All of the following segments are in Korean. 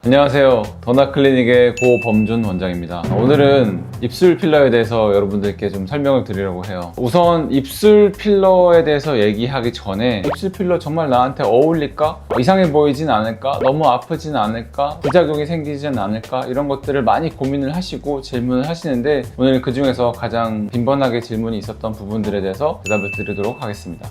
안녕하세요. 더나클리닉의 고범준 원장입니다. 오늘은 입술 필러에 대해서 여러분들께 좀 설명을 드리려고 해요. 우선 입술 필러에 대해서 얘기하기 전에 입술 필러 정말 나한테 어울릴까? 이상해 보이진 않을까? 너무 아프진 않을까? 부작용이 생기진 않을까? 이런 것들을 많이 고민을 하시고 질문을 하시는데 오늘 그 중에서 가장 빈번하게 질문이 있었던 부분들에 대해서 대답을 드리도록 하겠습니다.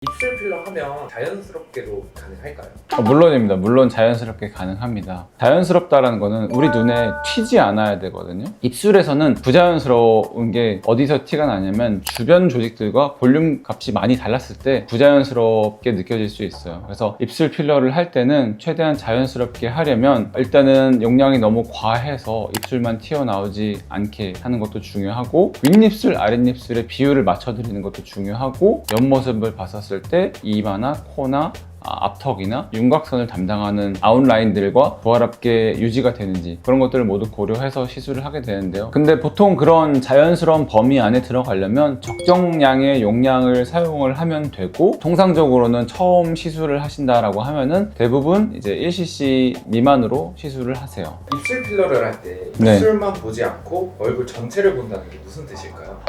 입술 필러 하면 자연스럽게도 가능할까요? 물론입니다. 물론 자연스럽게 가능합니다. 자연스럽다라는 거는 우리 눈에 튀지 않아야 되거든요. 입술에서는 부자연스러운 게 어디서 티가 나냐면 주변 조직들과 볼륨 값이 많이 달랐을 때 부자연스럽게 느껴질 수 있어요. 그래서 입술 필러를 할 때는 최대한 자연스럽게 하려면 일단은 용량이 너무 과해서 입술만 튀어나오지 않게 하는 것도 중요하고 윗입술, 아랫입술의 비율을 맞춰드리는 것도 중요하고 옆모습을 봤었을 때 이마나 코나 앞턱이나 윤곽선을 담당하는 아웃라인들과 부활합게 유지가 되는지 그런 것들을 모두 고려해서 시술을 하게 되는데요. 근데 보통 그런 자연스러운 범위 안에 들어가려면 적정량의 용량을 사용을 하면 되고, 통상적으로는 처음 시술을 하신다라고 하면은 대부분 이제 1cc 미만으로 시술을 하세요. 입술 필러를 할 때 네. 입술만 보지 않고 얼굴 전체를 본다는 게 무슨 뜻일까요?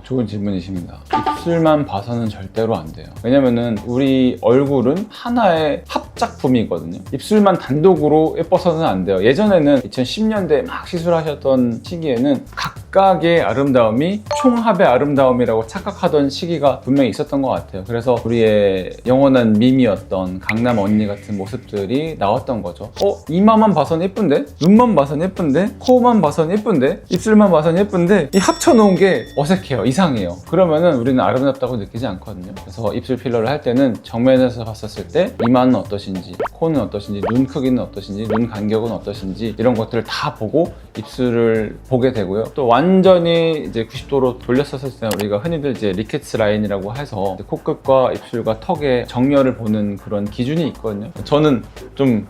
좋은 질문이십니다. 입술만 봐서는 절대로 안 돼요. 왜냐면은 우리 얼굴은 하나의 합작품이거든요. 입술만 단독으로 예뻐서는 안 돼요. 예전에는 2010년대에 막 시술하셨던 시기에는 각각의 아름다움이 총합의 아름다움이라고 착각하던 시기가 분명히 있었던 것 같아요. 그래서 우리의 영원한 밈이었던 강남 언니 같은 모습들이 나왔던 거죠. 이마만 봐서는 예쁜데? 눈만 봐서는 예쁜데? 코만 봐서는 예쁜데? 입술만 봐서는 예쁜데? 이 합쳐놓은 게 어색해요. 이상해요. 그러면은 우리는 아름답다고 느끼지 않거든요. 그래서 입술 필러를 할 때는 정면에서 봤었을 때 이마는 어떠신지, 코는 어떠신지, 눈 크기는 어떠신지, 눈 간격은 어떠신지 이런 것들을 다 보고 입술을 보게 되고요. 또 완전히 이제 90도로 돌렸었을 때 우리가 흔히들 이제 리케츠 라인이라고 해서 코끝과 입술과 턱의 정렬을 보는 그런 기준이 있거든요. 저는 좀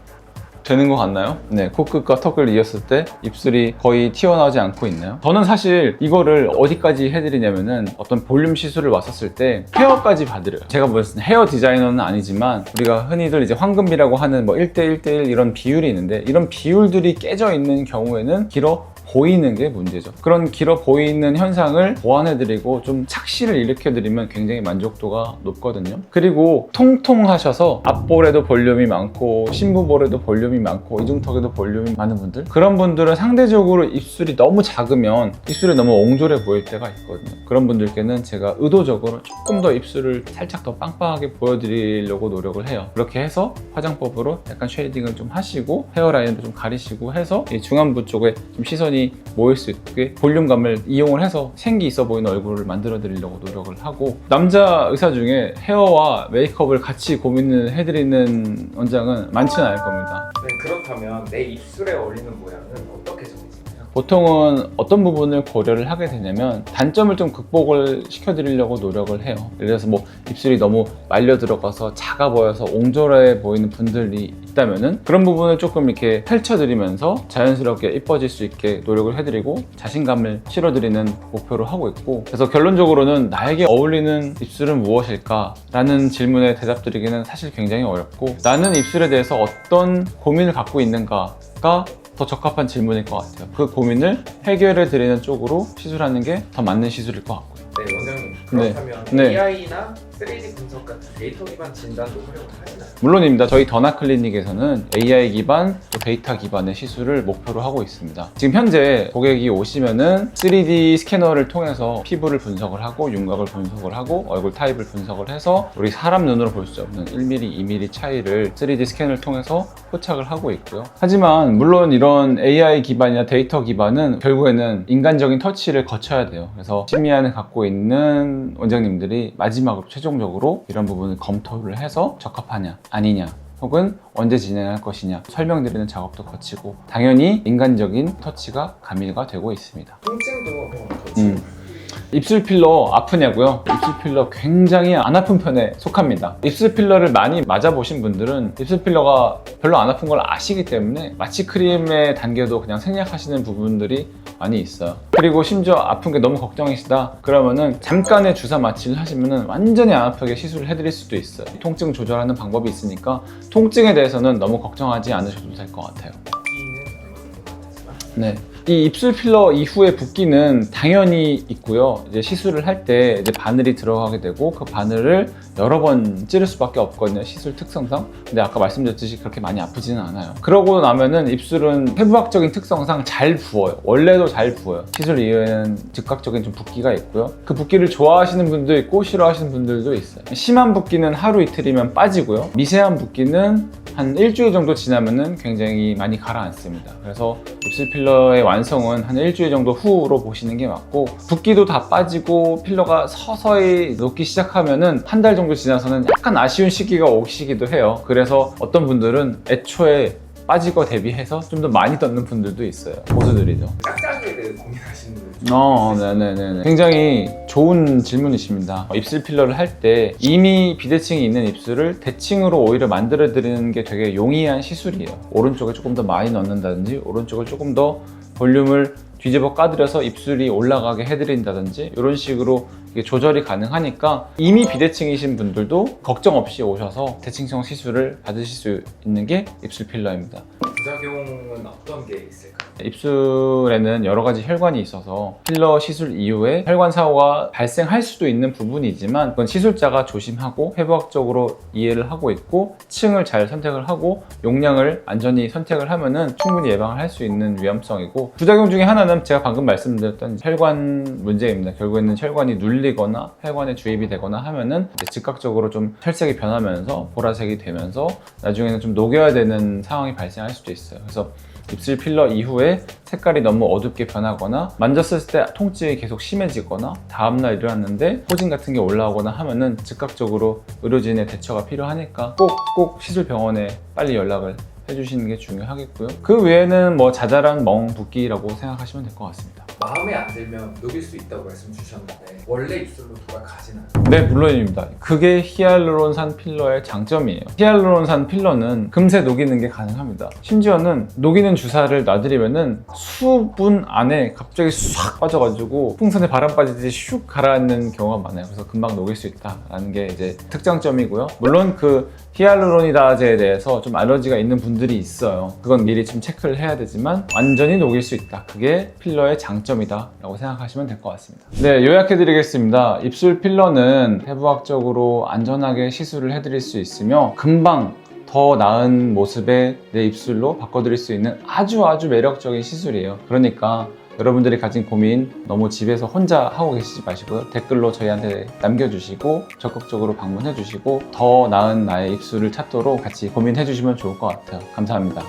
되는 것 같나요? 네, 코끝과 턱을 이었을 때 입술이 거의 튀어나오지 않고 있나요? 저는 사실 이거를 어디까지 해드리냐면은 어떤 볼륨 시술을 왔었을 때 헤어까지 봐드려요. 제가 무슨 헤어 디자이너는 아니지만 우리가 흔히들 이제 황금비라고 하는 뭐 1대1대1 이런 비율이 있는데 이런 비율들이 깨져 있는 경우에는 길어 보이는 게 문제죠. 그런 길어 보이는 현상을 보완해드리고 좀 착시를 일으켜드리면 굉장히 만족도가 높거든요. 그리고 통통하셔서 앞볼에도 볼륨이 많고 심부볼에도 볼륨이 많고 이중턱에도 볼륨이 많은 분들, 그런 분들은 상대적으로 입술이 너무 작으면 입술이 너무 옹졸해 보일 때가 있거든요. 그런 분들께는 제가 의도적으로 조금 더 입술을 살짝 더 빵빵하게 보여드리려고 노력을 해요. 그렇게 해서 화장법으로 약간 쉐이딩을 좀 하시고 헤어라인도 좀 가리시고 해서 이 중안부 쪽에 좀 시선이 모일 수 있게 볼륨감을 이용을 해서 생기 있어 보이는 얼굴을 만들어 드리려고 노력을 하고, 남자 의사 중에 헤어와 메이크업을 같이 고민을 해드리는 원장은 많지는 않을 겁니다. 네, 그렇다면 내 입술에 어울리는 모양은 어떻게 정해지나요? 보통은 어떤 부분을 고려를 하게 되냐면 단점을 좀 극복을 시켜드리려고 노력을 해요. 예를 들어서 뭐 입술이 너무 말려 들어가서 작아 보여서 옹졸해 보이는 분들이 있다면은 그런 부분을 조금 이렇게 펼쳐드리면서 자연스럽게 이뻐질 수 있게 노력을 해드리고 자신감을 실어드리는 목표로 하고 있고, 그래서 결론적으로는 나에게 어울리는 입술은 무엇일까? 라는 질문에 대답드리기는 사실 굉장히 어렵고, 나는 입술에 대해서 어떤 고민을 갖고 있는가가 더 적합한 질문일 것 같아요. 그 고민을 해결해 드리는 쪽으로 시술하는 게 더 맞는 시술일 것 같고요. 네, 원장님. 그렇다면 네. AI나 3D 분석 같은 데이터 기반 진단도 활용을 하시나요? 물론입니다. 저희 더나클리닉에서는 AI 기반, 또 데이터 기반의 시술을 목표로 하고 있습니다. 지금 현재 고객이 오시면은 3D 스캐너를 통해서 피부를 분석을 하고 윤곽을 분석을 하고 얼굴 타입을 분석을 해서 우리 사람 눈으로 볼 수 없는 1mm, 2mm 차이를 3D 스캔을 통해서 포착을 하고 있고요. 하지만 물론 이런 AI 기반이나 데이터 기반은 결국에는 인간적인 터치를 거쳐야 돼요. 그래서 심의안을 갖고 있는 원장님들이 마지막으로 최종적으로 이런 부분을 검토를 해서 적합하냐 아니냐 혹은 언제 진행할 것이냐 설명드리는 작업도 거치고 당연히 인간적인 터치가 가미가 되고 있습니다. 통증도 한번 거치나요? 입술 필러 아프냐고요? 입술 필러 굉장히 안 아픈 편에 속합니다. 입술 필러를 많이 맞아보신 분들은 입술 필러가 별로 안 아픈 걸 아시기 때문에 마취 크림에 당겨도 그냥 생략하시는 부분들이 많이 있어요. 그리고 심지어 아픈 게 너무 걱정이시다 그러면은 잠깐의 주사 마취를 하시면은 완전히 안 아프게 시술을 해드릴 수도 있어요. 통증 조절하는 방법이 있으니까 통증에 대해서는 너무 걱정하지 않으셔도 될 것 같아요. 네. 이 입술 필러 이후에 붓기는 당연히 있고요. 이제 시술을 할 때 이제 바늘이 들어가게 되고 그 바늘을 여러 번 찌를 수밖에 없거든요. 시술 특성상. 근데 아까 말씀드렸듯이 그렇게 많이 아프지는 않아요. 그러고 나면은 입술은 해부학적인 특성상 잘 부어요. 원래도 잘 부어요. 시술 이후에는 즉각적인 좀 붓기가 있고요. 그 붓기를 좋아하시는 분도 있고 싫어하시는 분들도 있어요. 심한 붓기는 하루 이틀이면 빠지고요. 미세한 붓기는 한 일주일 정도 지나면은 굉장히 많이 가라앉습니다. 그래서 입술 필러의 완성은 한 일주일 정도 후로 보시는 게 맞고, 붓기도 다 빠지고 필러가 서서히 녹기 시작하면은 한 달 정도 지나서는 약간 아쉬운 시기가 오시기도 해요. 그래서 어떤 분들은 애초에 빠지고 대비해서 좀 더 많이 떴는 분들도 있어요. 고수들이죠. 짝짝이에 대해 고민하시는 분들 네네네. 굉장히 좋은 질문이십니다. 입술 필러를 할 때 이미 비대칭이 있는 입술을 대칭으로 오히려 만들어 드리는 게 되게 용이한 시술이에요. 오른쪽에 조금 더 많이 넣는다든지 오른쪽을 조금 더 볼륨을 뒤집어 까드려서 입술이 올라가게 해드린다든지 이런 식으로 이게 조절이 가능하니까 이미 비대칭이신 분들도 걱정 없이 오셔서 대칭성 시술을 받으실 수 있는 게 입술 필러입니다. 부작용은 어떤 게 있을까요? 입술에는 여러 가지 혈관이 있어서 필러 시술 이후에 혈관 사고가 발생할 수도 있는 부분이지만 그건 시술자가 조심하고 해부학적으로 이해를 하고 있고 층을 잘 선택을 하고 용량을 안전히 선택을 하면은 충분히 예방을 할 수 있는 위험성이고, 부작용 중에 하나는 제가 방금 말씀드렸던 혈관 문제입니다. 결국에는 혈관이 눌리거나 혈관에 주입이 되거나 하면은 이제 즉각적으로 좀 혈색이 변하면서 보라색이 되면서 나중에는 좀 녹여야 되는 상황이 발생할 수도 있어요. 그래서 입술 필러 이후에 색깔이 너무 어둡게 변하거나 만졌을 때 통증이 계속 심해지거나 다음날 일어났는데 호진 같은 게 올라오거나 하면은 즉각적으로 의료진의 대처가 필요하니까 꼭 시술병원에 빨리 연락을 해주시는 게 중요하겠고요. 그 외에는 뭐 자잘한 멍 붓기라고 생각하시면 될 것 같습니다. 마음에 안 들면 녹일 수 있다고 말씀 주셨는데 원래 입술로 돌아가진 않아요? 네, 물론입니다. 그게 히알루론산 필러의 장점이에요. 히알루론산 필러는 금세 녹이는 게 가능합니다. 심지어는 녹이는 주사를 놔드리면은 수분 안에 갑자기 싹 빠져가지고 풍선에 바람 빠지듯이 슉 가라앉는 경우가 많아요. 그래서 금방 녹일 수 있다라는 게 이제 특장점이고요. 물론 그 히알루로니다제에 대해서 좀 알러지가 있는 분들이 있어요. 그건 미리 좀 체크를 해야 되지만 완전히 녹일 수 있다. 그게 필러의 장점이다 라고 생각하시면 될 것 같습니다. 네, 요약해 드리겠습니다. 입술 필러는 해부학적으로 안전하게 시술을 해드릴 수 있으며 금방 더 나은 모습의 내 입술로 바꿔드릴 수 있는 아주 매력적인 시술이에요. 그러니까 여러분들이 가진 고민 너무 집에서 혼자 하고 계시지 마시고요. 댓글로 저희한테 남겨주시고 적극적으로 방문해 주시고 더 나은 나의 입술을 찾도록 같이 고민해 주시면 좋을 것 같아요. 감사합니다.